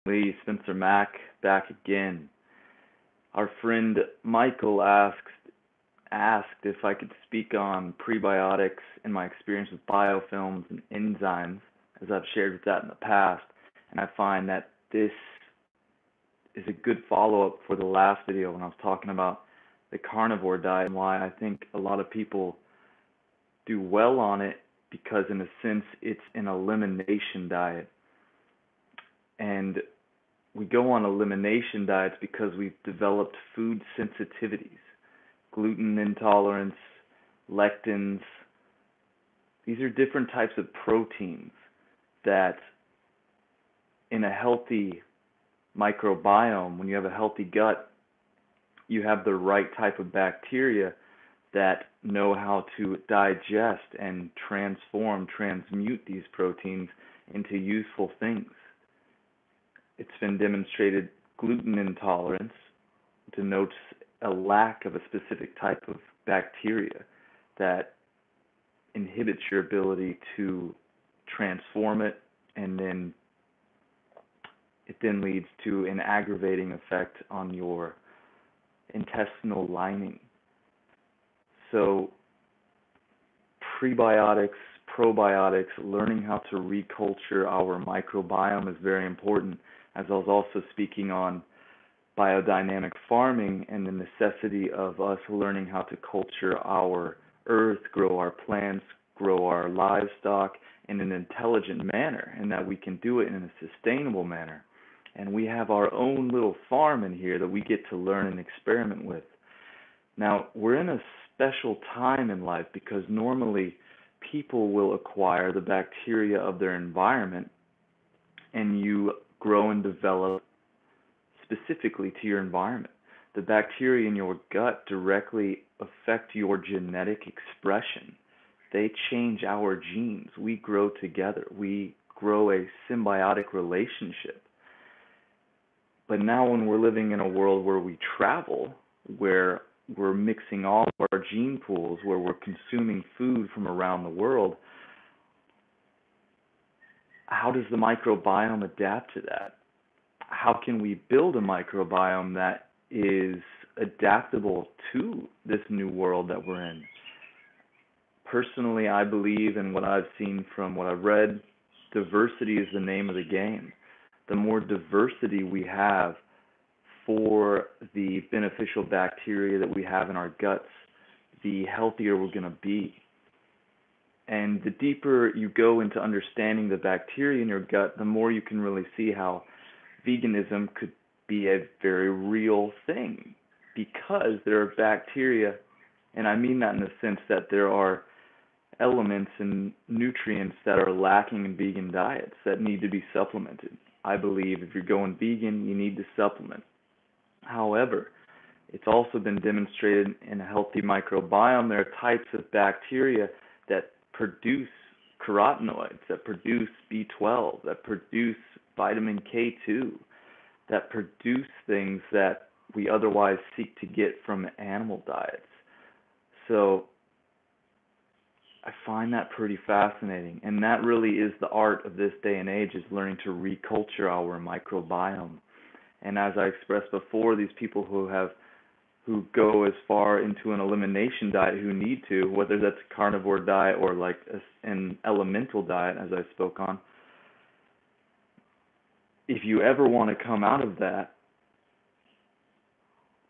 Lee, Spencer-Mack, back again. Our friend Michael asked if I could speak on prebiotics and my experience with biofilms and enzymes, as I've shared with that in the past. And I find that this is a good follow-up for the last video when I was talking about the carnivore diet and why I think a lot of people do well on it because in a sense it's an elimination diet. And we go on elimination diets because we've developed food sensitivities, gluten intolerance, lectins. These are different types of proteins that in a healthy microbiome, when you have a healthy gut, you have the right type of bacteria that know how to digest and transmute these proteins into useful things. It's been demonstrated gluten intolerance denotes a lack of a specific type of bacteria that inhibits your ability to transform it, and then it then leads to an aggravating effect on your intestinal lining. So prebiotics, probiotics, learning how to reculture our microbiome is very important, as I was also speaking on biodynamic farming and the necessity of us learning how to culture our earth, grow our plants, grow our livestock in an intelligent manner, and that we can do it in a sustainable manner. And we have our own little farm in here that we get to learn and experiment with. Now, we're in a special time in life because normally people will acquire the bacteria of their environment, and you grow and develop specifically to your environment. The bacteria in your gut directly affect your genetic expression. They change our genes. We grow together. We grow a symbiotic relationship. But now when we're living in a world where we travel, where we're mixing all of our gene pools, where we're consuming food from around the world, how does the microbiome adapt to that? How can we build a microbiome that is adaptable to this new world that we're in? Personally, I believe, and what I've seen from what I've read, diversity is the name of the game. The more diversity we have for the beneficial bacteria that we have in our guts, the healthier we're going to be. And the deeper you go into understanding the bacteria in your gut, the more you can really see how veganism could be a very real thing, because there are bacteria, and I mean that in the sense that there are elements and nutrients that are lacking in vegan diets that need to be supplemented. I believe if you're going vegan, you need to supplement. However, it's also been demonstrated in a healthy microbiome, there are types of bacteria that produce carotenoids, that produce B12, that produce vitamin K2, that produce things that we otherwise seek to get from animal diets. So I find that pretty fascinating, and that really is the art of this day and age, is learning to reculture our microbiome. And as I expressed before, these people who go as far into an elimination diet who need to, whether that's a carnivore diet or like an elemental diet, as I spoke on, if you ever want to come out of that,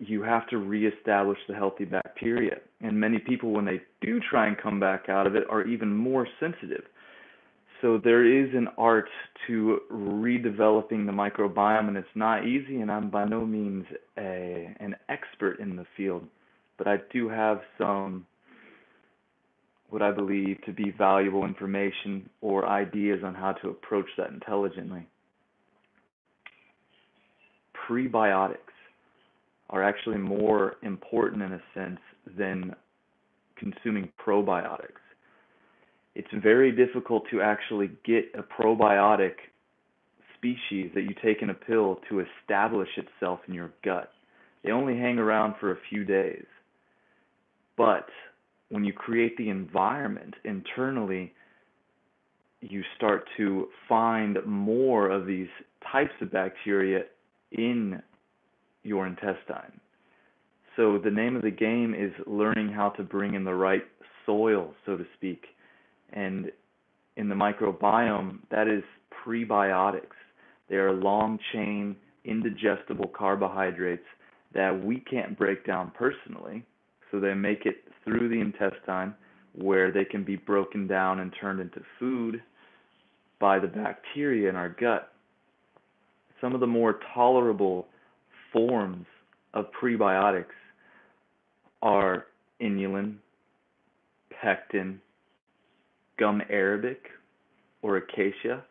you have to reestablish the healthy bacteria. And many people, when they do try and come back out of it, are even more sensitive. So there is an art to redeveloping the microbiome, and it's not easy, and I'm by no means an expert in the field, but I do have some what I believe to be valuable information or ideas on how to approach that intelligently. Prebiotics are actually more important in a sense than consuming probiotics. It's very difficult to actually get a probiotic species that you take in a pill to establish itself in your gut. They only hang around for a few days. But when you create the environment internally, you start to find more of these types of bacteria in your intestine. So the name of the game is learning how to bring in the right soil, so to speak. And in the microbiome, that is prebiotics. They are long chain, indigestible carbohydrates that we can't break down personally. So they make it through the intestine where they can be broken down and turned into food by the bacteria in our gut. Some of the more tolerable forms of prebiotics are inulin, pectin, gum arabic or acacia,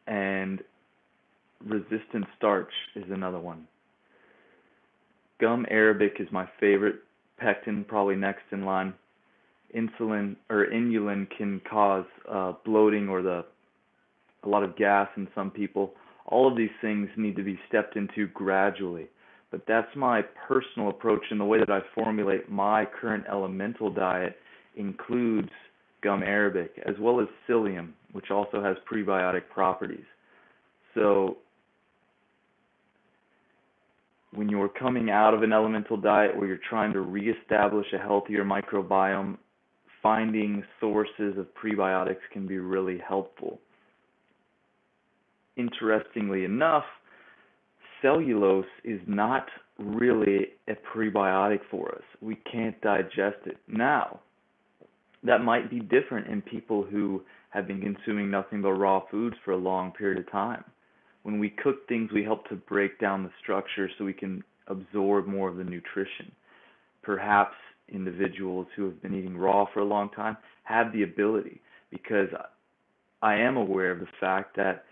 and resistant starch is another one. Gum arabic is my favorite, pectin probably next in line. Inulin can cause bloating or a lot of gas in some people. All of these things need to be stepped into gradually. But that's my personal approach, and the way that I formulate my current elemental diet includes gum arabic as well as psyllium, which also has prebiotic properties. So when you're coming out of an elemental diet where you're trying to reestablish a healthier microbiome, finding sources of prebiotics can be really helpful. Interestingly enough, cellulose is not really a prebiotic for us. We can't digest it. Now, that might be different in people who have been consuming nothing but raw foods for a long period of time. When we cook things, we help to break down the structure so we can absorb more of the nutrition. Perhaps individuals who have been eating raw for a long time have the ability, because I am aware of the fact that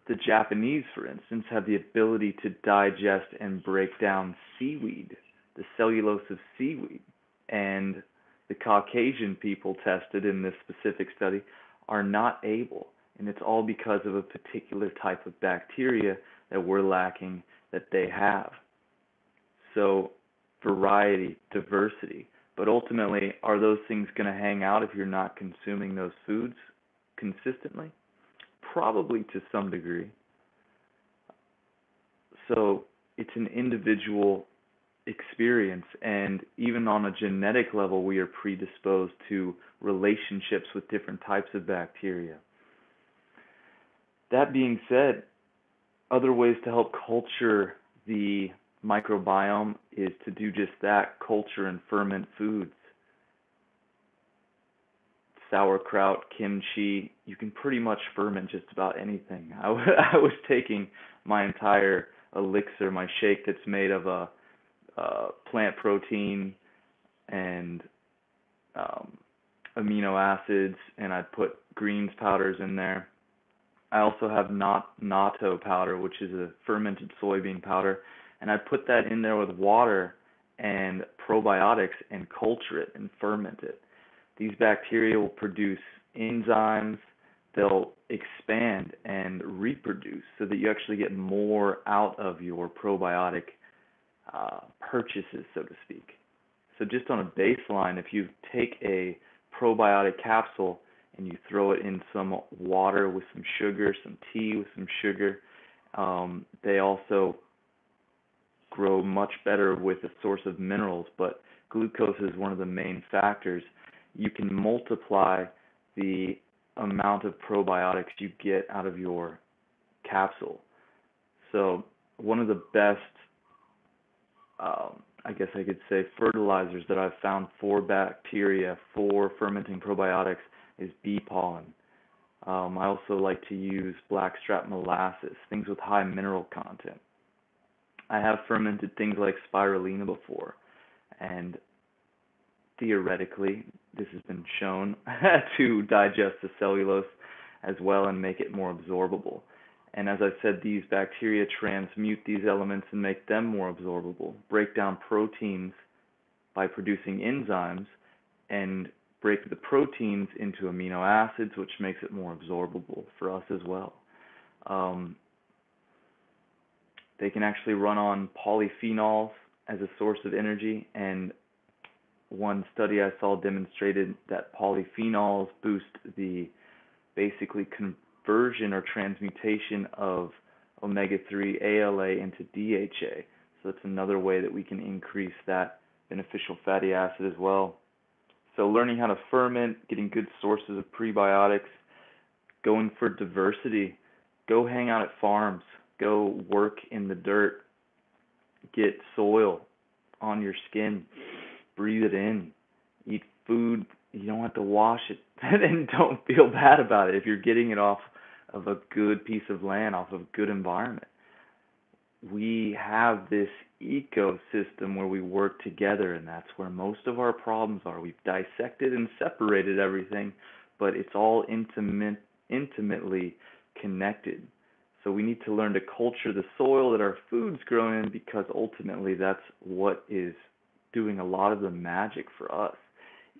the Japanese, for instance, have the ability to digest and break down seaweed, the cellulose of seaweed. And the Caucasian people tested in this specific study are not able. And it's all because of a particular type of bacteria that we're lacking that they have. So variety, diversity. But ultimately, are those things going to hang out if you're not consuming those foods consistently? Probably to some degree. So it's an individual experience, and even on a genetic level, we are predisposed to relationships with different types of bacteria. That being said, other ways to help culture the microbiome is to do just that, culture and ferment foods. Sauerkraut, kimchi, you can pretty much ferment just about anything. I was taking my entire elixir, my shake that's made of a plant protein and amino acids, and I put greens powders in there. I also have natto powder, which is a fermented soybean powder, and I put that in there with water and probiotics and culture it and ferment it. These bacteria will produce enzymes, they'll expand and reproduce so that you actually get more out of your probiotic purchases, so to speak. So just on a baseline, if you take a probiotic capsule and you throw it in some water with some sugar, some tea with some sugar, they also grow much better with a source of minerals, but glucose is one of the main factors. You can multiply the amount of probiotics you get out of your capsule. So one of the best, I guess I could say, fertilizers that I've found for bacteria for fermenting probiotics is bee pollen. I also like to use blackstrap molasses, things with high mineral content. I have fermented things like spirulina before, and theoretically, this has been shown to digest the cellulose as well and make it more absorbable. And as I said, these bacteria transmute these elements and make them more absorbable, break down proteins by producing enzymes, and break the proteins into amino acids, which makes it more absorbable for us as well. They can actually run on polyphenols as a source of energy, and one study I saw demonstrated that polyphenols boost the basically conversion or transmutation of omega-3 ALA into DHA. So it's another way that we can increase that beneficial fatty acid as well. So learning how to ferment, getting good sources of prebiotics, going for diversity, go hang out at farms, go work in the dirt, get soil on your skin, breathe it in, eat food. You don't have to wash it and don't feel bad about it if you're getting it off of a good piece of land, off of a good environment. We have this ecosystem where we work together, and that's where most of our problems are. We've dissected and separated everything, but it's all intimately connected. So we need to learn to culture the soil that our food's grown in, because ultimately that's what is doing a lot of the magic for us.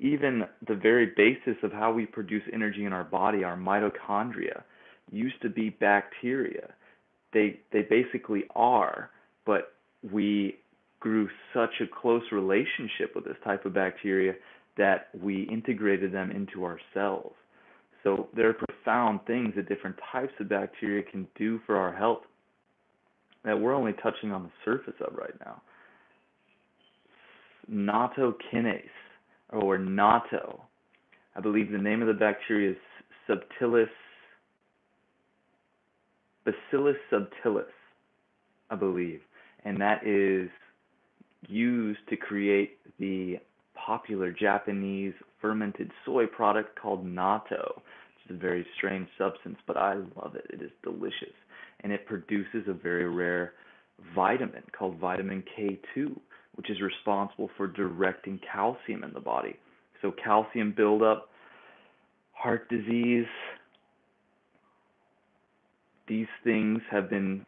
Even the very basis of how we produce energy in our body, our mitochondria, used to be bacteria. They basically are, but we grew such a close relationship with this type of bacteria that we integrated them into our cells. So there are profound things that different types of bacteria can do for our health that we're only touching on the surface of right now. Natto kinase, or natto. I believe the name of the bacteria is Bacillus subtilis, I believe, and that is used to create the popular Japanese fermented soy product called natto, which is a very strange substance, but I love it. It is delicious, and it produces a very rare vitamin called vitamin K2, which is responsible for directing calcium in the body. So calcium buildup, heart disease, these things have been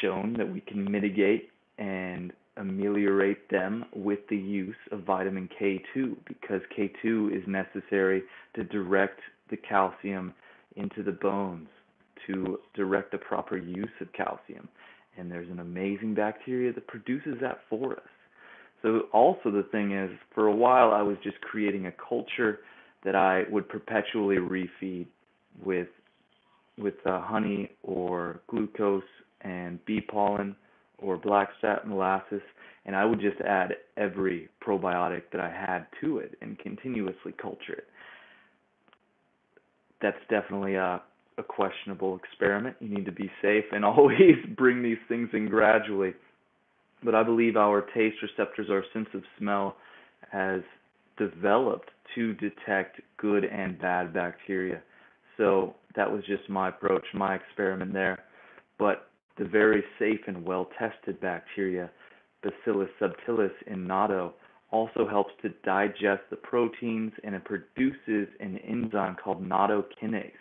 shown that we can mitigate and ameliorate them with the use of vitamin K2, because K2 is necessary to direct the calcium into the bones, to direct the proper use of calcium. And there's an amazing bacteria that produces that for us. So also the thing is, for a while I was just creating a culture that I would perpetually refeed with honey or glucose and bee pollen or black fat molasses, and I would just add every probiotic that I had to it and continuously culture it. That's definitely a questionable experiment. You need to be safe and always bring these things in gradually. But I believe our taste receptors, our sense of smell, has developed to detect good and bad bacteria. So that was just my approach, my experiment there. But the very safe and well-tested bacteria, Bacillus subtilis in natto, also helps to digest the proteins, and it produces an enzyme called natto kinase,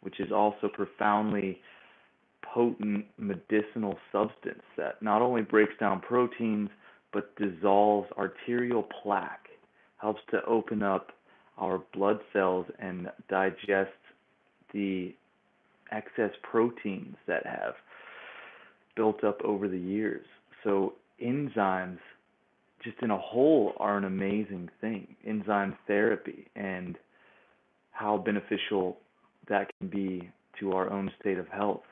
which is also profoundly potent medicinal substance that not only breaks down proteins but dissolves arterial plaque, helps to open up our blood cells and digest the excess proteins that have built up over the years. So enzymes just in a whole are an amazing thing. Enzyme therapy and how beneficial that can be to our own state of health.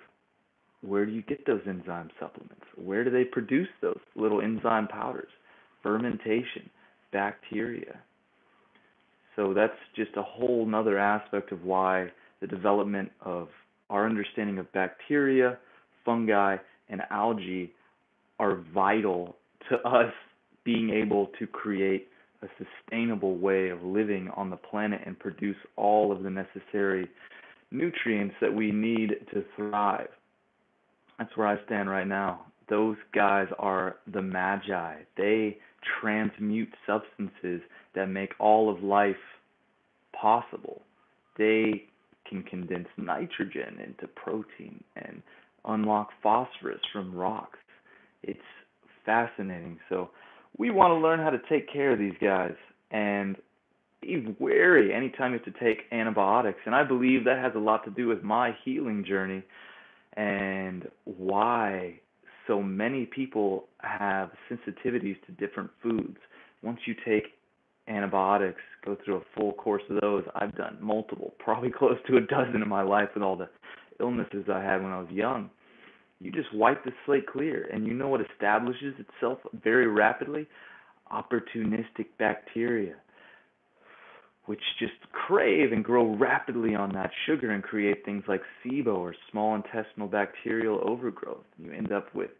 Where do you get those enzyme supplements? Where do they produce those little enzyme powders? Fermentation, bacteria. So that's just a whole nother aspect of why the development of our understanding of bacteria, fungi, and algae are vital to us being able to create a sustainable way of living on the planet and produce all of the necessary nutrients that we need to thrive. That's where I stand right now. Those guys are the magi. They transmute substances that make all of life possible. They can condense nitrogen into protein and unlock phosphorus from rocks. It's fascinating. So we want to learn how to take care of these guys and be wary anytime you have to take antibiotics. And I believe that has a lot to do with my healing journey and why so many people have sensitivities to different foods. Once you take antibiotics, go through a full course of those, I've done multiple, probably close to a dozen in my life with all the illnesses I had when I was young. You just wipe the slate clear, and you know what establishes itself very rapidly? Opportunistic bacteria, which just crave and grow rapidly on that sugar and create things like SIBO, or small intestinal bacterial overgrowth. You end up with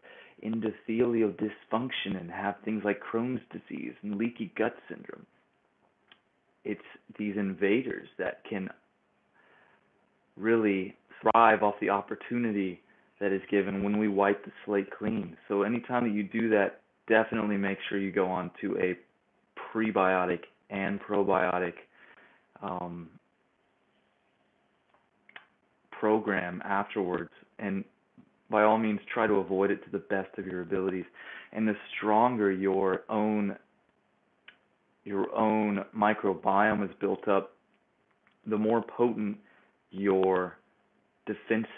endothelial dysfunction and have things like Crohn's disease and leaky gut syndrome. It's these invaders that can really thrive off the opportunity that is given when we wipe the slate clean. So anytime that you do that, definitely make sure you go on to a prebiotic and probiotic program afterwards, and by all means try to avoid it to the best of your abilities. And the stronger your own microbiome is built up, the more potent your defense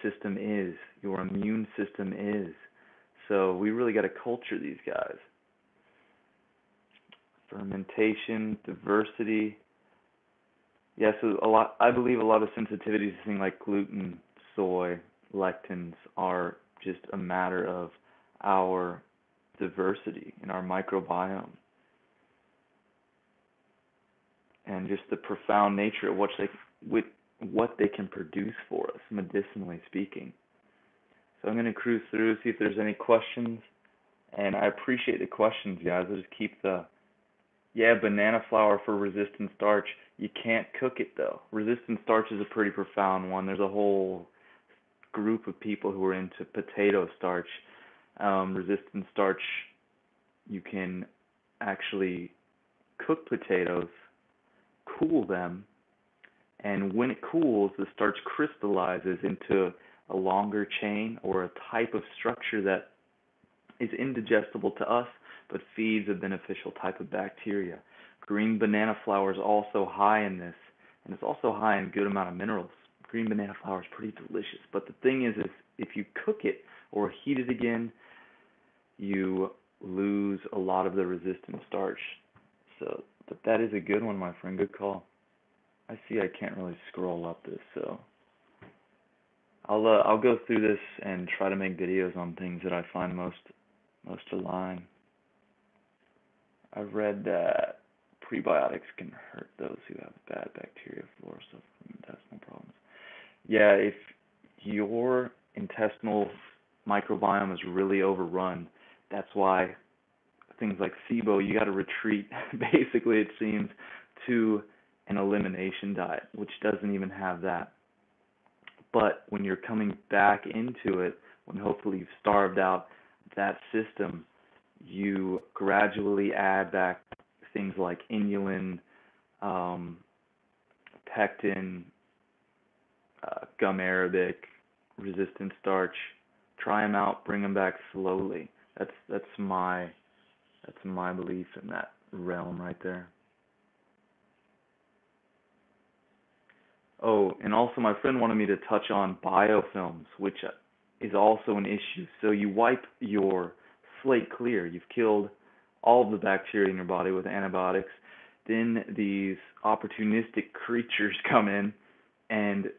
system is, your immune system is. So we really got to culture these guys. Fermentation, diversity. Yeah, so I believe a lot of sensitivities to things like gluten, soy, lectins are just a matter of our diversity in our microbiome and just the profound nature of what they can produce for us, medicinally speaking. So I'm going to cruise through, see if there's any questions, and I appreciate the questions, guys. I'll just keep banana flour for resistant starch. You can't cook it, though. Resistant starch is a pretty profound one. There's a whole group of people who are into potato starch. Resistant starch, you can actually cook potatoes, cool them, and when it cools, the starch crystallizes into a longer chain or a type of structure that is indigestible to us but feeds a beneficial type of bacteria. Green banana flour is also high in this, and it's also high in a good amount of minerals. Green banana flour is pretty delicious, but the thing is if you cook it or heat it again, you lose a lot of the resistant starch. So, but that is a good one, my friend. Good call. I see I can't really scroll up this, so I'll go through this and try to make videos on things that I find most aligned. I've read that prebiotics can hurt those who have bad bacteria flora, so intestinal problems. Yeah, if your intestinal microbiome is really overrun, that's why things like SIBO, you got to retreat, basically, it seems, to an elimination diet, which doesn't even have that. But when you're coming back into it, when hopefully you've starved out that system, you gradually add back things like inulin, pectin, gum arabic, resistant starch. Try them out, bring them back slowly. That's my belief in that realm right there. Oh, and also my friend wanted me to touch on biofilms, which is also an issue. So you wipe your slate clear. You've killed all of the bacteria in your body with antibiotics. Then these opportunistic creatures come in, and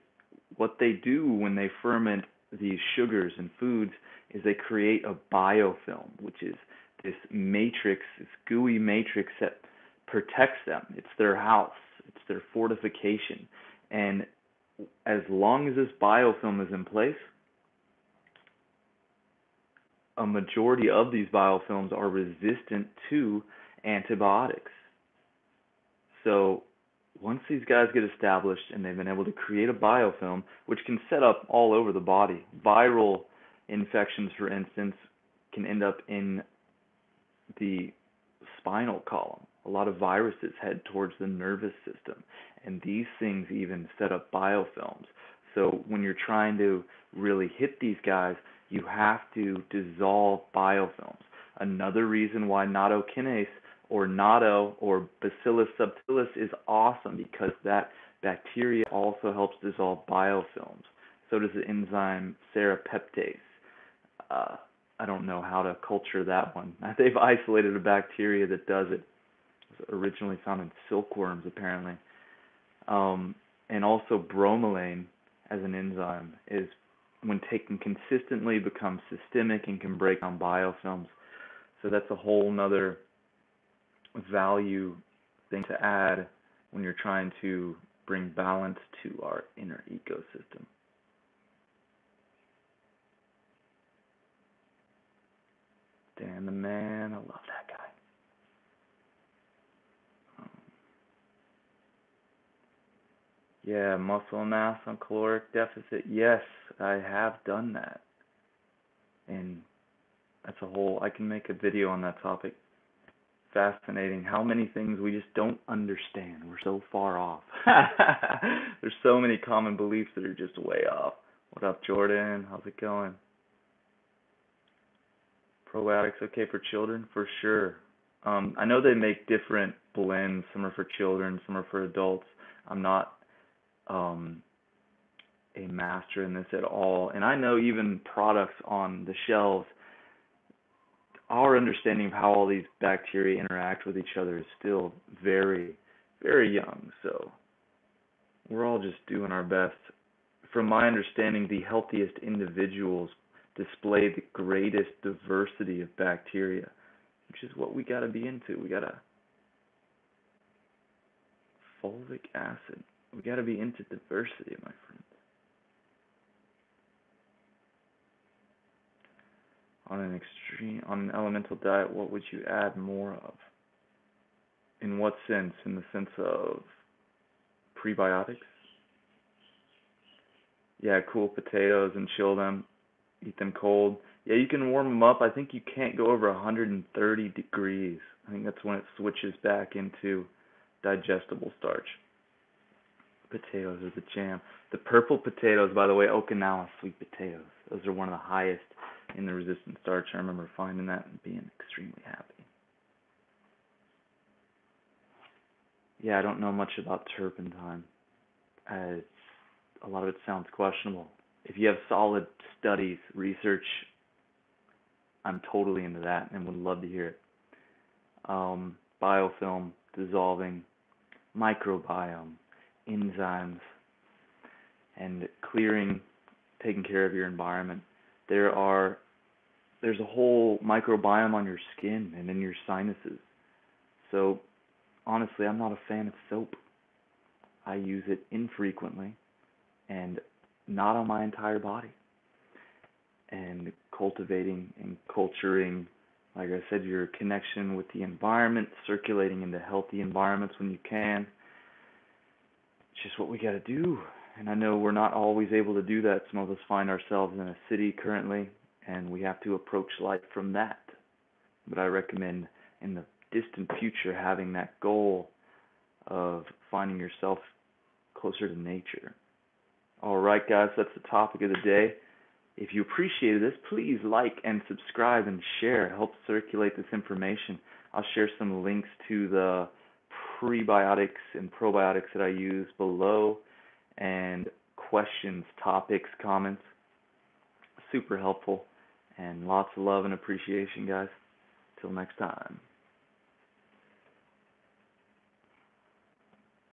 what they do when they ferment these sugars and foods is they create a biofilm, which is this matrix, this gooey matrix that protects them. It's their house. It's their fortification. And as long as this biofilm is in place, a majority of these biofilms are resistant to antibiotics. So once these guys get established and they've been able to create a biofilm, which can set up all over the body, viral infections, for instance, can end up in the spinal column. A lot of viruses head towards the nervous system, and these things even set up biofilms. So when you're trying to really hit these guys, you have to dissolve biofilms. Another reason why natto kinase or natto or Bacillus subtilis is awesome, because that bacteria also helps dissolve biofilms. So does the enzyme serrapeptase. I don't know how to culture that one. They've isolated a bacteria that does it. It was originally found in silkworms, apparently. And also bromelain as an enzyme is when taken consistently becomes systemic and can break down biofilms. So that's a whole nother value thing to add when you're trying to bring balance to our inner ecosystem. Dan the man, I love that guy. Yeah, muscle mass on caloric deficit. Yes, I have done that. And that's a whole, I can make a video on that topic. Fascinating how many things we just don't understand. We're so far off. There's so many common beliefs that are just way off. What up, Jordan? How's it going? Probiotics okay for children? For sure. I know they make different blends. Some are for children, some are for adults. I'm not a master in this at all. And I know even products on the shelves, our understanding of how all these bacteria interact with each other is still very, very young. So we're all just doing our best. From my understanding, the healthiest individuals display the greatest diversity of bacteria, which is what we got to be into. We got to fulvic acid. We got to be into diversity, my friends. On an elemental diet, what would you add more of? In what sense? In the sense of prebiotics? Yeah, cool potatoes and chill them, eat them cold. Yeah, you can warm them up. I think you can't go over 130 degrees. I think that's when it switches back into digestible starch. Potatoes are the jam. The purple potatoes, by the way, Okinawa sweet potatoes. Those are one of the highest in the resistant starch. I remember finding that and being extremely happy. Yeah, I don't know much about turpentine. A lot of it sounds questionable. If you have solid studies, research, I'm totally into that and would love to hear it. Biofilm, dissolving, microbiome, enzymes, and clearing, taking care of your environment. There's a whole microbiome on your skin and in your sinuses. So honestly, I'm not a fan of soap. I use it infrequently and not on my entire body. And cultivating and culturing, like I said, your connection with the environment, circulating into healthy environments when you can. It's just what we got to do. And I know we're not always able to do that. Some of us find ourselves in a city currently, and we have to approach life from that. But I recommend in the distant future having that goal of finding yourself closer to nature. All right, guys, that's the topic of the day. If you appreciated this, please like and subscribe and share. Help circulate this information. I'll share some links to the prebiotics and probiotics that I use below, and questions, topics, comments. Super helpful, and lots of love and appreciation, guys. Till next time.